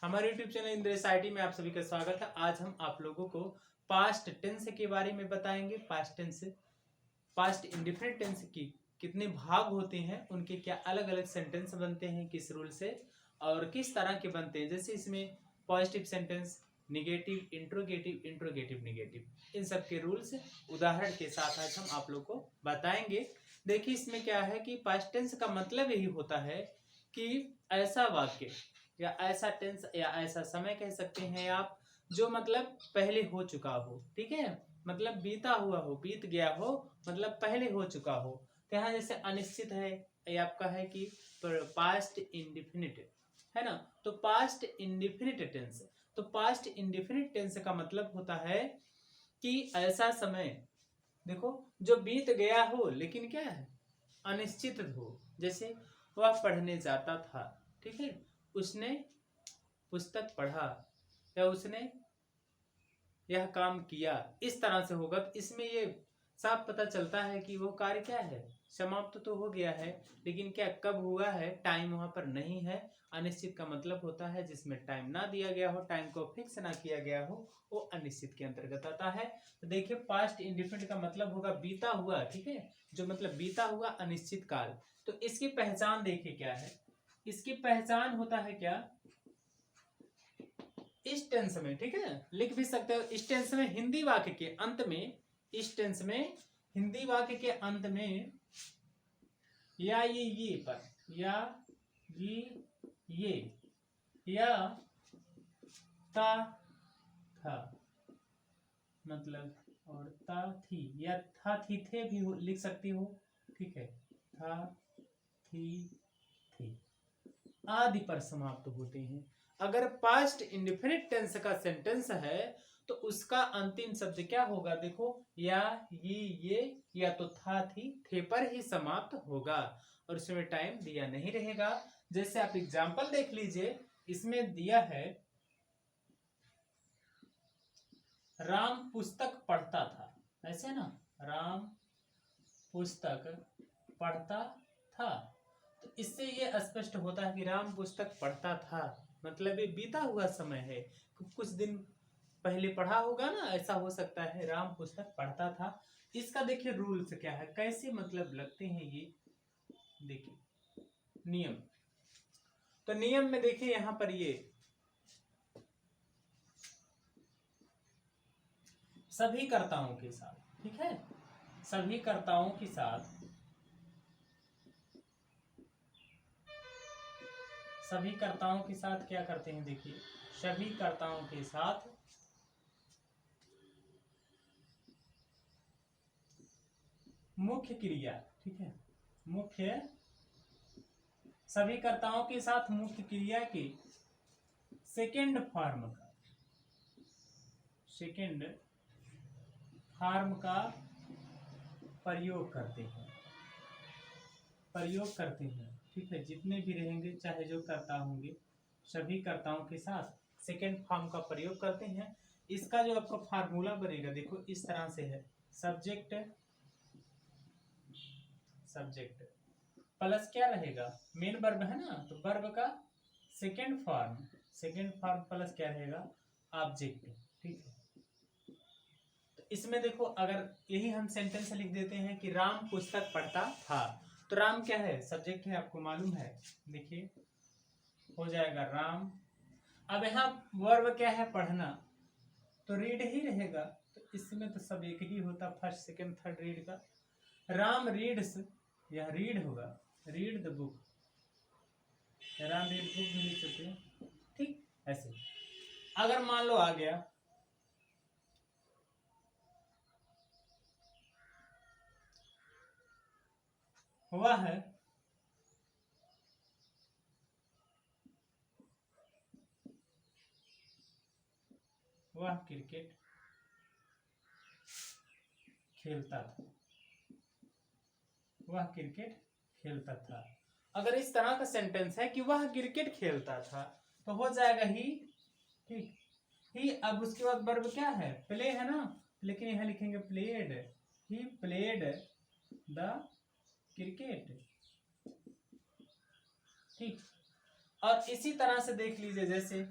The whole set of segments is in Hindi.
हमारे यूट्यूब चैनल इंद्रेश आईटी में आप सभी का स्वागत है। आज हम आप लोगों को पास्ट टेंस के बारे में बताएंगे। Past tense, past indefinite tense की कितने भाग होते हैं, उनके क्या अलग अलग सेंटेंस बनते हैं, किस रूल से और किस तरह के बनते हैं। जैसे इसमें positive sentence, negative, interrogative, interrogative negative, इन सब के रूल्स उदाहरण के साथ आज हम आप लोग को बताएंगे। देखिए इसमें क्या है कि पास्ट टेंस का मतलब यही होता है कि ऐसा वाक्य या ऐसा टेंस या ऐसा समय कह सकते हैं आप जो मतलब पहले हो चुका हो। ठीक है, मतलब बीता हुआ हो, बीत गया हो, मतलब पहले हो चुका हो। तो यहाँ जैसे अनिश्चित है, ये आपका है कि पास्ट इंडिफिनिट है ना। तो पास्ट इंडिफिनिट टेंस, तो पास्ट इंडिफिनिट टेंस का मतलब होता है कि ऐसा समय देखो जो बीत गया हो लेकिन क्या है, अनिश्चित हो। जैसे वह पढ़ने जाता था, ठीक है, उसने पुस्तक पढ़ा या उसने यह काम किया, इस तरह से होगा। तो इसमें ये साफ पता चलता है कि वो कार्य क्या है, समाप्त तो हो गया है, लेकिन क्या कब हुआ है, टाइम वहां पर नहीं है। अनिश्चित का मतलब होता है जिसमें टाइम ना दिया गया हो, टाइम को फिक्स ना किया गया हो, वो अनिश्चित के अंतर्गत आता है। तो देखिए पास्ट इंडिफिनिट का मतलब होगा बीता हुआ, ठीक है, जो मतलब बीता हुआ अनिश्चित काल। तो इसकी पहचान देखिए क्या है, इसकी पहचान होता है क्या, इस टेंस में, ठीक है, लिख भी सकते हो इस टेंस में हिंदी वाक्य के अंत में, इस टेंस में हिंदी वाक्य के अंत में या ये पर या ये या ता था मतलब, और ता थी या था थी थे भी लिख सकती हो, ठीक है, था थी थी आदि पर समाप्त होते हैं। अगर पास्ट इंडिफिनिट टेंस का सेंटेंस है तो उसका अंतिम शब्द क्या होगा, देखो या ये या तो था थी थे पर ही समाप्त होगा और उसमें टाइम दिया नहीं रहेगा। जैसे आप एग्जांपल देख लीजिए, इसमें दिया है राम पुस्तक पढ़ता था, ऐसे ना, राम पुस्तक पढ़ता था। तो इससे ये स्पष्ट होता है कि राम पुस्तक पढ़ता था मतलब ये बीता हुआ समय है, कुछ दिन पहले पढ़ा होगा ना, ऐसा हो सकता है। राम पुस्तक पढ़ता था, इसका देखिए रूल्स क्या है, कैसे मतलब लगते हैं ये, देखिए नियम। तो नियम में देखिए यहाँ पर ये सभी कर्ताओं के साथ, ठीक है, सभी कर्ताओं के साथ, सभी कर्ताओं के साथ क्या करते हैं, देखिए सभी कर्ताओं के साथ मुख्य क्रिया, ठीक है, मुख्य, सभी कर्ताओं के साथ मुख्य क्रिया के सेकेंड फॉर्म का, सेकेंड फॉर्म का प्रयोग करते हैं, प्रयोग करते हैं, ठीक है, जितने भी रहेंगे चाहे जो कर्ता होंगे सभी कर्ताओं के साथ सेकेंड फॉर्म का प्रयोग करते हैं। इसका जो आपका फार्मूला बनेगा देखो इस तरह से है, सब्जेक्ट, सब्जेक्ट प्लस क्या रहेगा, मेन वर्ब है ना, तो वर्ब का second form, second form plus क्या रहेगा, ऑब्जेक्ट, ठीक है। तो इसमें देखो अगर यही हम सेंटेंस लिख देते हैं कि राम पुस्तक पढ़ता था, तो राम क्या है, सब्जेक्ट है, आपको मालूम है, देखिए हो जाएगा राम। अब यहाँ वर्ब क्या है, पढ़ना, तो रीड ही रहेगा। तो इसमें तो सब एक ही होता, फर्स्ट सेकंड थर्ड रीड का। राम रीड्स, यह रीड होगा, read the book, Ram read book भी लिख सकते हैं, ठीक। ऐसे अगर मान लो आ गया हुआ है वह क्रिकेट खेलता था, वह क्रिकेट खेलता था। अगर इस तरह का सेंटेंस है कि वह क्रिकेट खेलता था तो हो जाएगा ही, ठीक ही। अब उसके बाद वर्ब क्या है, प्ले है ना, लेकिन यहां लिखेंगे played, he played the cricket, ठीक। और इसी तरह से देख लीजिए, जैसे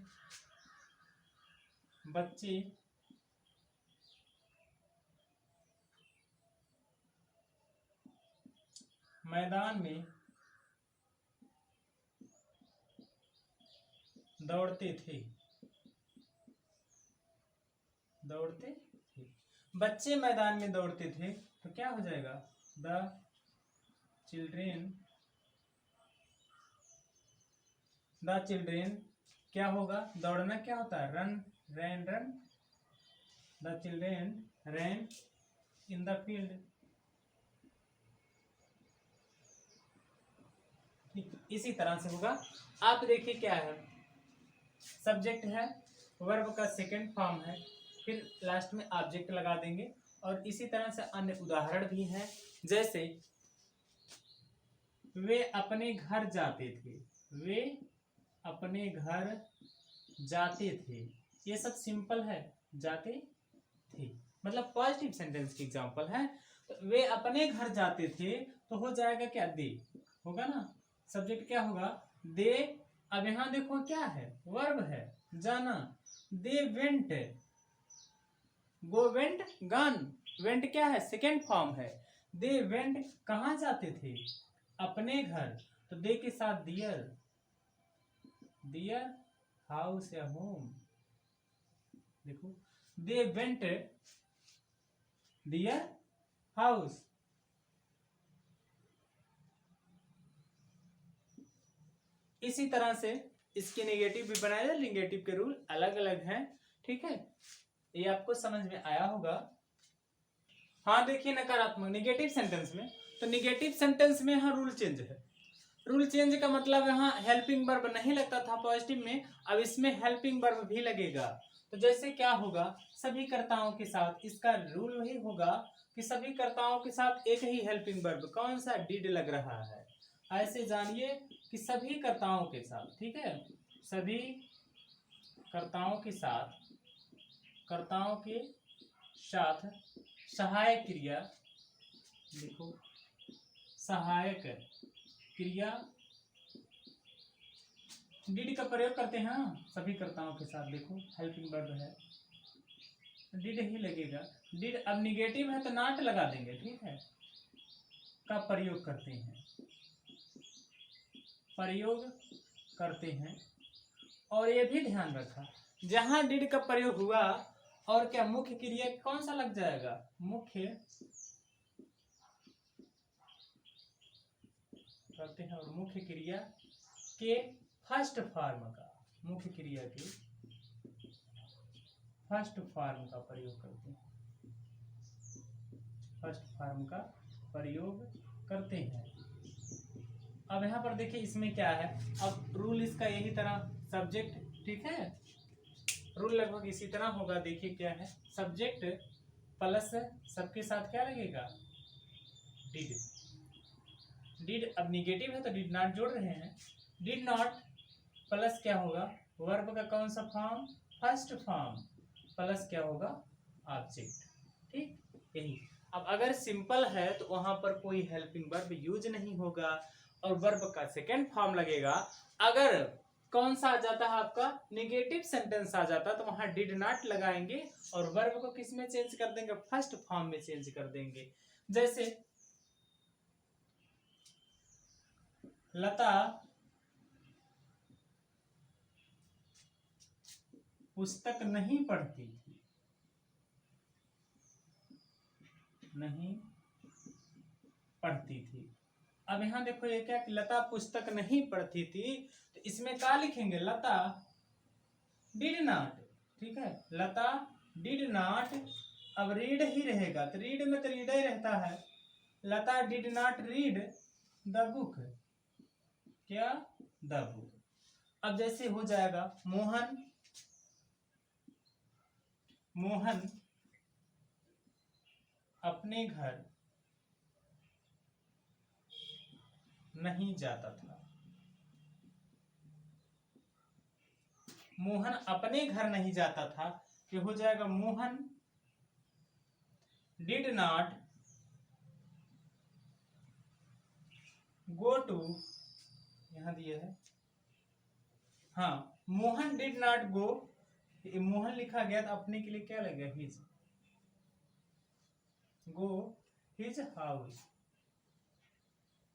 बच्चे मैदान में दौड़ते थे, बच्चे मैदान में दौड़ते थे, तो क्या हो जाएगा? द चिल्ड्रेन क्या होगा? दौड़ना क्या होता है? Run, run. The children ran in the field. इसी तरह से होगा। आप देखिए क्या है, सब्जेक्ट है, वर्ब का सेकंड फॉर्म है, फिर लास्ट में ऑब्जेक्ट लगा देंगे। और इसी तरह से अन्य उदाहरण भी हैं, जैसे वे अपने घर जाते थे, वे अपने घर जाते थे, ये सब सिंपल है, जाते थे मतलब पॉजिटिव सेंटेंस की एग्जांपल है। तो वे अपने घर जाते थे, तो हो जाएगा क्या? दे होगा ना। सब्जेक्ट क्या होगा? दे। अब यहां देखो क्या है? वर्ब है, जाना। They went, go went, gun. Went क्या है? सेकेंड फॉर्म है। दे वेंट कहाँ जाते थे? अपने घर। तो दे के साथ दियर, दियर हाउस या होम। देखो, दे वेंट दियर हाउस। इसी तरह से इसके नेगेटिव भी बनाए जाए, नेगेटिव के रूल अलग अलग हैं, ठीक है। ये आपको समझ में आया होगा। हाँ देखिए, नकारात्मक नेगेटिव सेंटेंस में, तो नेगेटिव सेंटेंस में यहाँ रूल चेंज है। रूल चेंज का मतलब यहाँ हेल्पिंग वर्ब नहीं लगता था पॉजिटिव में, अब इसमें हेल्पिंग वर्ब भी लगेगा। तो जैसे क्या होगा? सभी कर्ताओं के साथ, इसका रूल वही होगा कि सभी कर्ताओं के साथ एक ही हेल्पिंग वर्ब, कौन सा? डिड लग रहा है। ऐसे जानिए कि सभी कर्ताओं के साथ, ठीक है, सभी कर्ताओं के साथ, कर्ताओं के साथ सहायक क्रिया, देखो सहायक क्रिया डिड का प्रयोग करते हैं। सभी कर्ताओं के साथ, देखो हेल्पिंग वर्ब है, डिड ही लगेगा। डिड अब निगेटिव है तो नॉट लगा देंगे, ठीक है, का प्रयोग करते हैं, प्रयोग करते हैं। और ये भी ध्यान रखा, जहां डिड का प्रयोग हुआ और क्या मुख्य क्रिया कौन सा लग जाएगा? मुख्य करते हैं, और मुख्य क्रिया के फर्स्ट फॉर्म का, मुख्य क्रिया के फर्स्ट फॉर्म का प्रयोग करते हैं, फर्स्ट फॉर्म का प्रयोग करते हैं। अब यहाँ पर देखिए इसमें क्या है, अब रूल इसका यही तरह, सब्जेक्ट, ठीक है, रूल लगभग इसी तरह होगा। देखिए क्या है, सब्जेक्ट प्लस सबके साथ क्या लगेगा? डिड। डिड अब निगेटिव है तो डिड नॉट जोड़ रहे हैं, डिड नॉट प्लस क्या होगा? वर्ब का कौन सा फॉर्म? फर्स्ट फॉर्म, प्लस क्या होगा? ऑब्जेक्ट, ठीक, यही। अब अगर सिंपल है तो वहां पर कोई हेल्पिंग वर्ब यूज नहीं होगा और वर्ब का सेकेंड फॉर्म लगेगा। अगर कौन सा आ जाता है आपका? नेगेटिव सेंटेंस आ जाता तो वहां डिड नॉट लगाएंगे और वर्ब को किस में चेंज कर देंगे? फर्स्ट फॉर्म में चेंज कर देंगे। जैसे लता पुस्तक नहीं पढ़ती थी, नहीं पढ़ती थी। अब यहां देखो ये क्या, लता पुस्तक नहीं पढ़ती थी, तो इसमें क्या लिखेंगे? लता डिड नॉट, ठीक है, लता डिड नॉट। अब रीड ही रहेगा तो रीड में तो रीड ही रहता है। Lata did not read the book, क्या? The book. अब जैसे हो जाएगा मोहन अपने घर नहीं जाता था, मोहन अपने घर नहीं जाता था, ये हो जाएगा Mohan did not go to, यहां दिया है हाँ, Mohan did not go, Mohan लिखा गया तो अपने के लिए क्या लगेगा, हिज, गो हिज हाउस।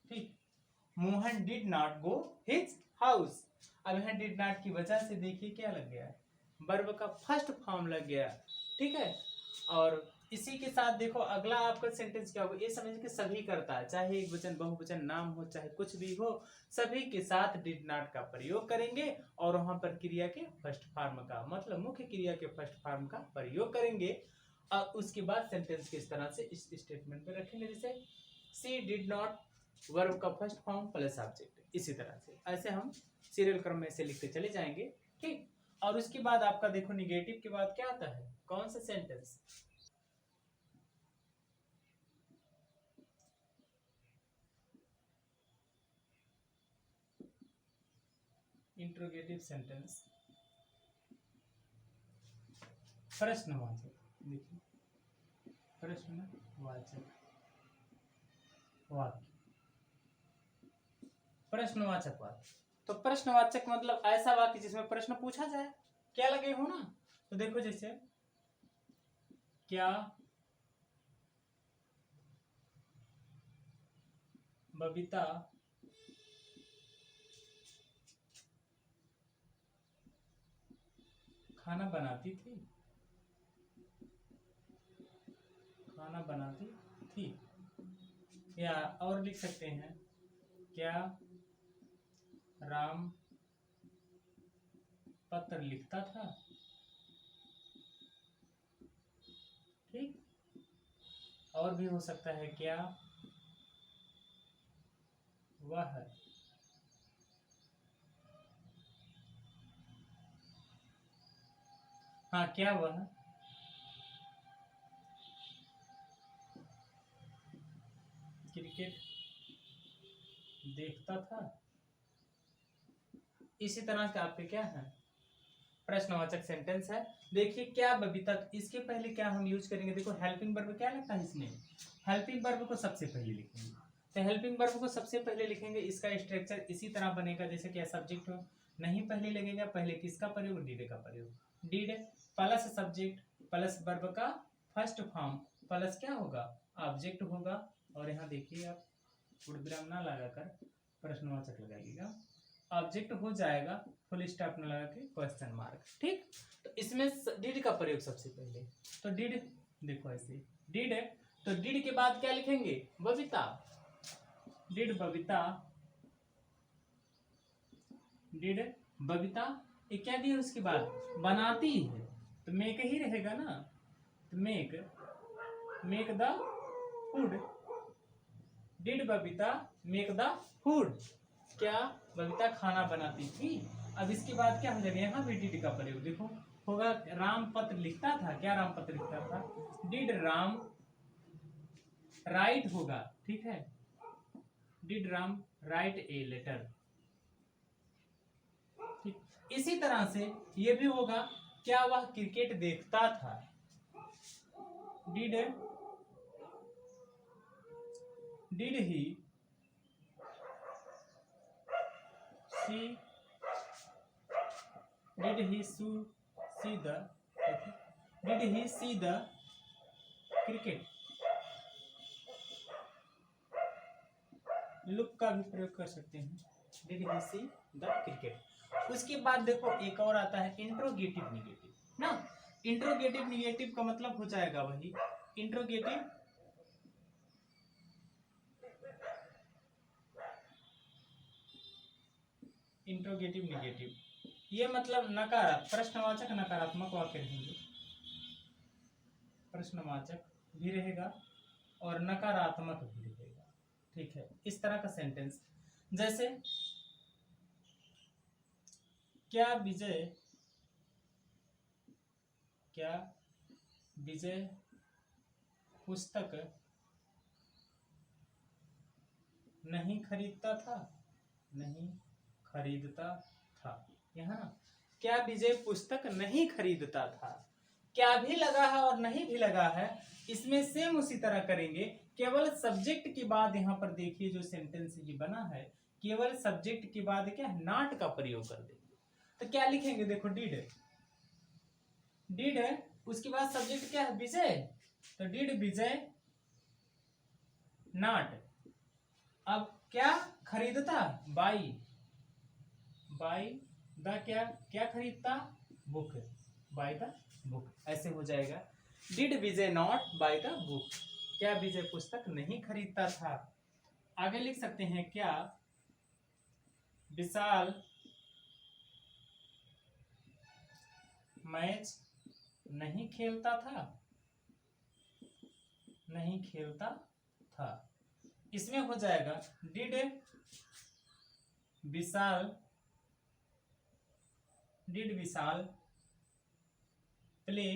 ठीक, Mohan did not go his house. अब यहाँ डिड नॉट की वजह से देखिए क्या लग गया है, वर्ब का फर्स्ट फॉर्म लग गया। ठीक है, और इसी के साथ देखो अगला आपका सेंटेंस क्या होगा, ये समझ के सभी करता है, चाहे एक वचन बहुवचन नाम हो चाहे कुछ भी हो, सभी के साथ डिड नॉट का प्रयोग करेंगे और वहां पर क्रिया के फर्स्ट फॉर्म का मतलब मुख्य क्रिया के फर्स्ट फॉर्म का प्रयोग करेंगे। और उसके बाद सेंटेंस किस तरह से इस स्टेटमेंट पे रखेंगे, जैसे सी डिड नॉट, वर्ब का फर्स्ट फॉर्म प्लस ऑब्जेक्ट, इसी तरह से ऐसे हम सीरियल क्रम में से लिखते चले जाएंगे। ठीक, और उसके बाद आपका देखो निगेटिव के बाद क्या आता है, कौन सा सेंटेंस, इंट्रोगेटिव सेंटेंस, प्रश्नवाचक। देखिए प्रश्नवाचक वाक्य, प्रश्नवाचक वाक्य। तो प्रश्नवाचक मतलब ऐसा वाक्य जिसमें प्रश्न पूछा जाए, क्या लगे हो ना। तो देखो जैसे क्या बबीता खाना बनाती थी, खाना बनाती थी। या और लिख सकते हैं, क्या राम पत्र लिखता था। ठीक, और भी हो सकता है, क्या वह हाँ क्या वह क्रिकेट देखता था। इसी तरह से आपके क्या है, प्रश्नवाचक सेंटेंस है। देखिए क्या बबीता, इसके पहले क्या हम यूज करेंगे, देखो हेल्पिंग वर्ब क्या लगता है इसमें, हेल्पिंग वर्ब को सबसे पहले लिखेंगे। तो हेल्पिंग वर्ब को सबसे पहले लिखेंगे, इसका स्ट्रक्चर इसी तरह बनेगा जैसे क्या सब्जेक्ट हो, नहीं पहले लगेगा, पहले किसका प्रयोग, डीड का प्रयोग। Did plus subject plus verb का फर्स्ट फॉर्म प्लस क्या होगा, ऑब्जेक्ट होगा। और यहाँ देखिए आप पूर्णविराम ना लगाकर प्रश्नवाचक लगाइएगा, ऑब्जेक्ट हो जाएगा फुल स्टॉप न लगा के क्वेश्चन मार्क। ठीक, तो इसमें डिड का प्रयोग सबसे पहले, तो डिड देखो ऐसे डिड है, तो डिड के बाद क्या लिखेंगे, बबीता, डिड बबीता, डिड बबीता, ये क्या दिया उसके बाद, बनाती है, तो मेक ही रहेगा ना, तो make the food, did Babita make the food, क्या बबीता खाना बनाती थी। अब इसके बाद क्या हो जाएगा, यहाँ भी डिड का प्रयोग देखो होगा, राम पत्र लिखता था, क्या राम पत्र लिखता था, डिड राम राइट होगा। ठीक है, did Ram write a letter. ठीक, इसी तरह से ये भी होगा, क्या वह क्रिकेट देखता था, did he see did he see the did he see the cricket, look का भी प्रयोग कर सकते हैं, did he see the cricket। उसके बाद देखो एक और आता है इंट्रोगेटिव निगेटिव ना, इंट्रोगेटिव निगेटिव का मतलब हो जाएगा वही इंट्रोगेटिव इंट्रोगेटिव निगेटिव, ये मतलब नकारात्मक, प्रश्नवाचक नकारात्मक वाक्य रहेंगे, प्रश्नवाचक भी रहेगा और नकारात्मक भी रहेगा। ठीक है, इस तरह का सेंटेंस, जैसे क्या विजय पुस्तक नहीं खरीदता था, नहीं खरीदता था। यहाँ क्या विजय पुस्तक नहीं खरीदता था, क्या भी लगा है और नहीं भी लगा है, इसमें सेम उसी तरह करेंगे, केवल सब्जेक्ट के बाद यहाँ पर देखिए जो सेंटेंस ये बना है, केवल सब्जेक्ट के बाद क्या नॉट का प्रयोग कर देंगे। तो क्या लिखेंगे, देखो डिड, डिड है, उसके बाद सब्जेक्ट क्या है, विजय, तो डिड विजय नॉट, अब क्या खरीदता, बाई, बाई द क्या क्या खरीदता, बुक, बाय द बुक, ऐसे हो जाएगा। Did Vijay not by the book, क्या विजय पुस्तक नहीं खरीदता था। आगे लिख सकते हैं, क्या विशाल मैच नहीं खेलता था, नहीं खेलता था, इसमें हो जाएगा did Vishal, did Vishal play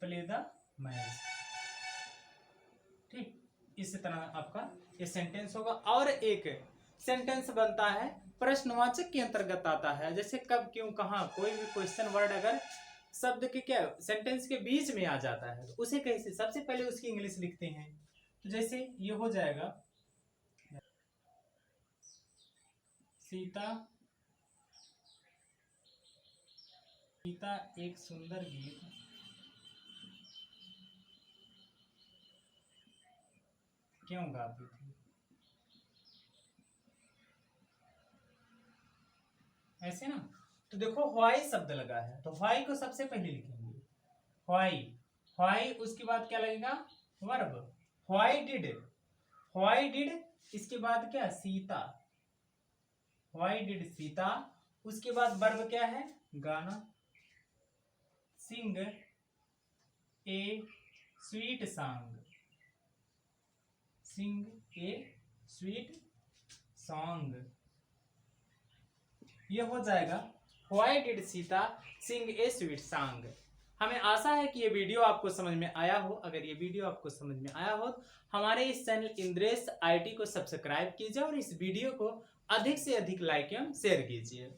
play the match, ठीक। इसी तरह आपका ये सेंटेंस होगा। और एक सेंटेंस बनता है प्रश्नवाचक के अंतर्गत आता है, जैसे कब, क्यों, कहाँ, कोई भी क्वेश्चन वर्ड अगर शब्द के क्या सेंटेंस के बीच में आ जाता है तो उसे कैसे, सबसे पहले उसकी इंग्लिश लिखते हैं। तो जैसे ये हो जाएगा, सीता, सीता एक सुंदर गीत क्यों गाती थी, ऐसे ना। तो देखो व्हाई शब्द लगा है, तो व्हाई को सबसे पहले लिखेंगे, व्हाई, व्हाई, उसके बाद क्या लगेगा, verb, why did, why did, इसके बाद क्या, सीता, व्हाई डिड सीता, उसके बाद वर्ब क्या है, गाना, sing a sweet song, sing a sweet song, ये हो जाएगा why did Sita sing a sweet song. हमें आशा है कि ये वीडियो आपको समझ में आया हो। अगर ये वीडियो आपको समझ में आया हो तो हमारे इस चैनल इंद्रेश IT को सब्सक्राइब कीजिए और इस वीडियो को अधिक से अधिक लाइक एवं शेयर कीजिए।